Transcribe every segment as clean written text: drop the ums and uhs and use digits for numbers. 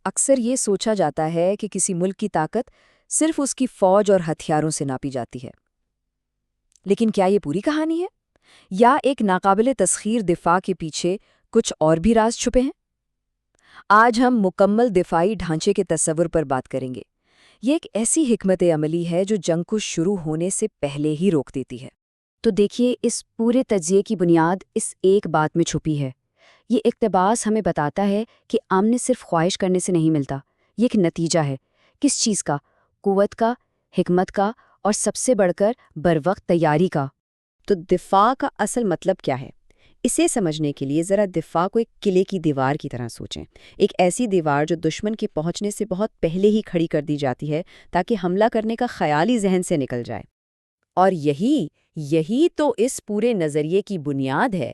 اکثر یہ سوچا جاتا ہے کہ کسی ملک کی طاقت صرف اس کی فوج اور ہتھیاروں سے ناپی جاتی ہے، لیکن کیا یہ پوری کہانی ہے؟ یا ایک ناقابل تسخیر دفاع کے پیچھے کچھ اور بھی راز چھپے ہیں؟ آج ہم مکمل دفاعی ڈھانچے کے تصور پر بات کریں گے۔ یہ ایک ایسی حکمت عملی ہے جو جنگ کو شروع ہونے سے پہلے ہی روک دیتی ہے۔ تو دیکھیے، اس پورے تجزیے کی بنیاد اس ایک بات میں چھپی ہے۔ یہ اقتباس ہمیں بتاتا ہے کہ امن صرف خواہش کرنے سے نہیں ملتا، یہ ایک نتیجہ ہے۔ کس چیز کا؟ قوت کا، حکمت کا، اور سب سے بڑھ کر بروقت تیاری کا۔ تو دفاع کا اصل مطلب کیا ہے؟ اسے سمجھنے کے لیے ذرا دفاع کو ایک قلعے کی دیوار کی طرح سوچیں، ایک ایسی دیوار جو دشمن کے پہنچنے سے بہت پہلے ہی کھڑی کر دی جاتی ہے تاکہ حملہ کرنے کا خیال ہی ذہن سے نکل جائے۔ اور یہی تو اس پورے نظریے کی بنیاد ہے۔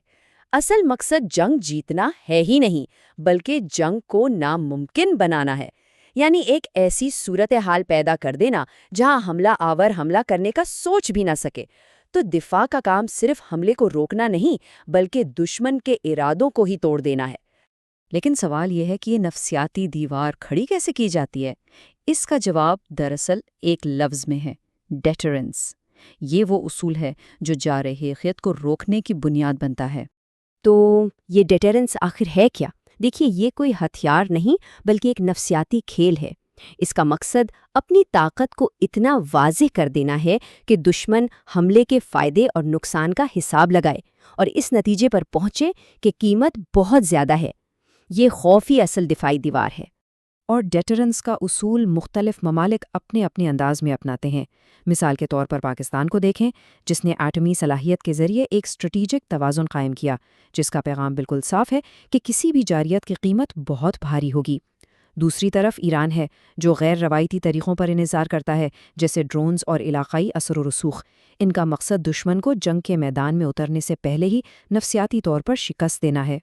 اصل مقصد جنگ جیتنا ہے ہی نہیں، بلکہ جنگ کو ناممکن بنانا ہے، یعنی ایک ایسی صورتحال پیدا کر دینا جہاں حملہ آور حملہ کرنے کا سوچ بھی نہ سکے۔ تو دفاع کا کام صرف حملے کو روکنا نہیں، بلکہ دشمن کے ارادوں کو ہی توڑ دینا ہے۔ لیکن سوال یہ ہے کہ یہ نفسیاتی دیوار کھڑی کیسے کی جاتی ہے؟ اس کا جواب دراصل ایک لفظ میں ہے: ڈیٹرنس۔ یہ وہ اصول ہے جو جارحیت کو روکنے کی بنیاد بنتا ہے۔ تو یہ ڈیٹرنس آخر ہے کیا؟ دیکھیے، یہ کوئی ہتھیار نہیں بلکہ ایک نفسیاتی کھیل ہے۔ اس کا مقصد اپنی طاقت کو اتنا واضح کر دینا ہے کہ دشمن حملے کے فائدے اور نقصان کا حساب لگائے اور اس نتیجے پر پہنچے کہ قیمت بہت زیادہ ہے۔ یہ خوف ہی اصل دفاعی دیوار ہے۔ اور ڈیٹرنس کا اصول مختلف ممالک اپنے اپنے انداز میں اپناتے ہیں۔ مثال کے طور پر پاکستان کو دیکھیں، جس نے ایٹمی صلاحیت کے ذریعے ایک اسٹریٹجک توازن قائم کیا، جس کا پیغام بالکل صاف ہے کہ کسی بھی جارحیت کی قیمت بہت بھاری ہوگی۔ دوسری طرف ایران ہے، جو غیر روایتی طریقوں پر انحصار کرتا ہے، جیسے ڈرونز اور علاقائی اثر و رسوخ۔ ان کا مقصد دشمن کو جنگ کے میدان میں اترنے سے پہلے ہی نفسیاتی طور پر شکست دینا ہے۔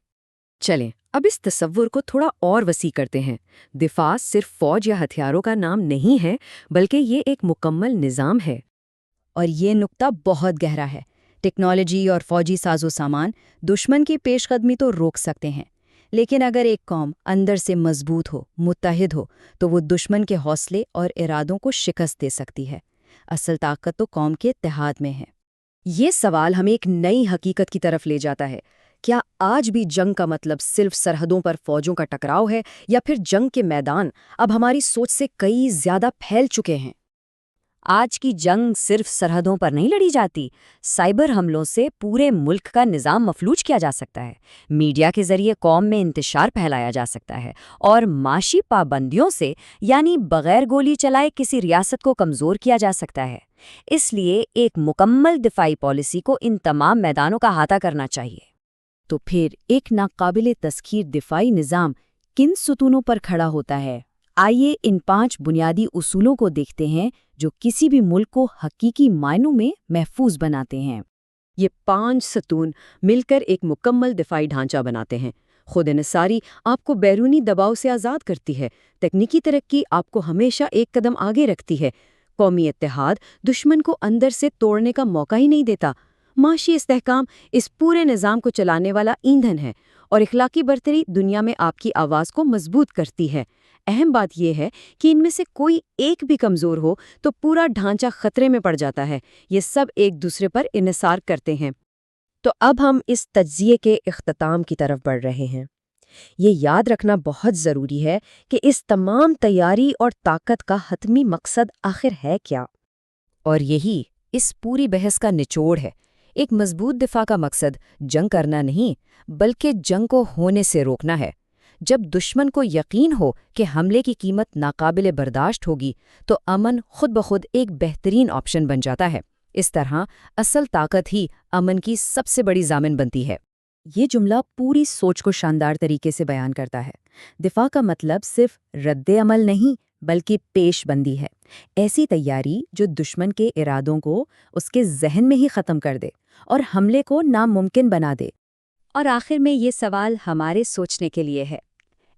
چلیں اب اس تصور کو تھوڑا اور وسیع کرتے ہیں۔ دفاع صرف فوج یا ہتھیاروں کا نام نہیں ہے، بلکہ یہ ایک مکمل نظام ہے۔ اور یہ نقطہ بہت گہرا ہے۔ ٹیکنالوجی اور فوجی ساز و سامان دشمن کی پیش قدمی تو روک سکتے ہیں، لیکن اگر ایک قوم اندر سے مضبوط ہو، متحد ہو، تو وہ دشمن کے حوصلے اور ارادوں کو شکست دے سکتی ہے۔ اصل طاقت تو قوم کے اتحاد میں ہے۔ یہ سوال ہمیں ایک نئی حقیقت کی طرف لے جاتا ہے۔ کیا آج بھی جنگ کا مطلب صرف سرحدوں پر فوجوں کا ٹکراؤ ہے، یا پھر جنگ کے میدان اب ہماری سوچ سے کئی زیادہ پھیل چکے ہیں؟ آج کی جنگ صرف سرحدوں پر نہیں لڑی جاتی، سائبر حملوں سے پورے ملک کا نظام مفلوج کیا جا سکتا ہے، میڈیا کے ذریعے قوم میں انتشار پھیلایا جا سکتا ہے، اور معاشی پابندیوں سے، یعنی بغیر گولی چلائے کسی ریاست کو کمزور کیا جا سکتا ہے۔ اس لیے ایک مکمل دفاعی پالیسی کو ان تمام میدانوں کا احاطہ کرنا چاہیے۔ تو پھر ایک ناقابل تسخیر دفاعی نظام کن ستونوں پر کھڑا ہوتا ہے؟ آئیے ان 5 بنیادی اصولوں کو دیکھتے ہیں جو کسی بھی ملک کو حقیقی معنوں میں محفوظ بناتے ہیں۔ یہ 5 ستون مل کر ایک مکمل دفاعی ڈھانچہ بناتے ہیں۔ خود انحصاری آپ کو بیرونی دباؤ سے آزاد کرتی ہے، تکنیکی ترقی آپ کو ہمیشہ ایک قدم آگے رکھتی ہے، قومی اتحاد دشمن کو اندر سے توڑنے کا موقع ہی نہیں دیتا، معاشی استحکام اس پورے نظام کو چلانے والا ایندھن ہے، اور اخلاقی برتری دنیا میں آپ کی آواز کو مضبوط کرتی ہے۔ اہم بات یہ ہے کہ ان میں سے کوئی ایک بھی کمزور ہو تو پورا ڈھانچہ خطرے میں پڑ جاتا ہے۔ یہ سب ایک دوسرے پر انحصار کرتے ہیں۔ تو اب ہم اس تجزیے کے اختتام کی طرف بڑھ رہے ہیں۔ یہ یاد رکھنا بہت ضروری ہے کہ اس تمام تیاری اور طاقت کا حتمی مقصد آخر ہے کیا؟ اور یہی اس پوری بحث کا نچوڑ ہے۔ ایک مضبوط دفاع کا مقصد جنگ کرنا نہیں، بلکہ جنگ کو ہونے سے روکنا ہے۔ جب دشمن کو یقین ہو کہ حملے کی قیمت ناقابل برداشت ہوگی، تو امن خود بخود ایک بہترین آپشن بن جاتا ہے۔ اس طرح اصل طاقت ہی امن کی سب سے بڑی ضامن بنتی ہے۔ یہ جملہ پوری سوچ کو شاندار طریقے سے بیان کرتا ہے۔ دفاع کا مطلب صرف رد عمل نہیں، بلکہ پیش بندی ہے، ایسی تیاری جو دشمن کے ارادوں کو اس کے ذہن میں ہی ختم کر دے اور حملے کو ناممکن بنا دے۔ اور آخر میں یہ سوال ہمارے سوچنے کے لیے ہے: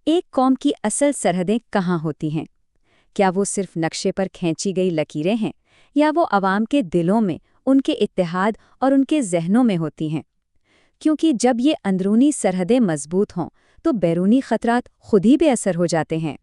ایک قوم کی اصل سرحدیں کہاں ہوتی ہیں؟ کیا وہ صرف نقشے پر کھینچی گئی لکیریں ہیں، یا وہ عوام کے دلوں میں، ان کے اتحاد اور ان کے ذہنوں میں ہوتی ہیں؟ کیونکہ جب یہ اندرونی سرحدیں مضبوط ہوں تو بیرونی خطرات خود ہی بے اثر ہو جاتے ہیں۔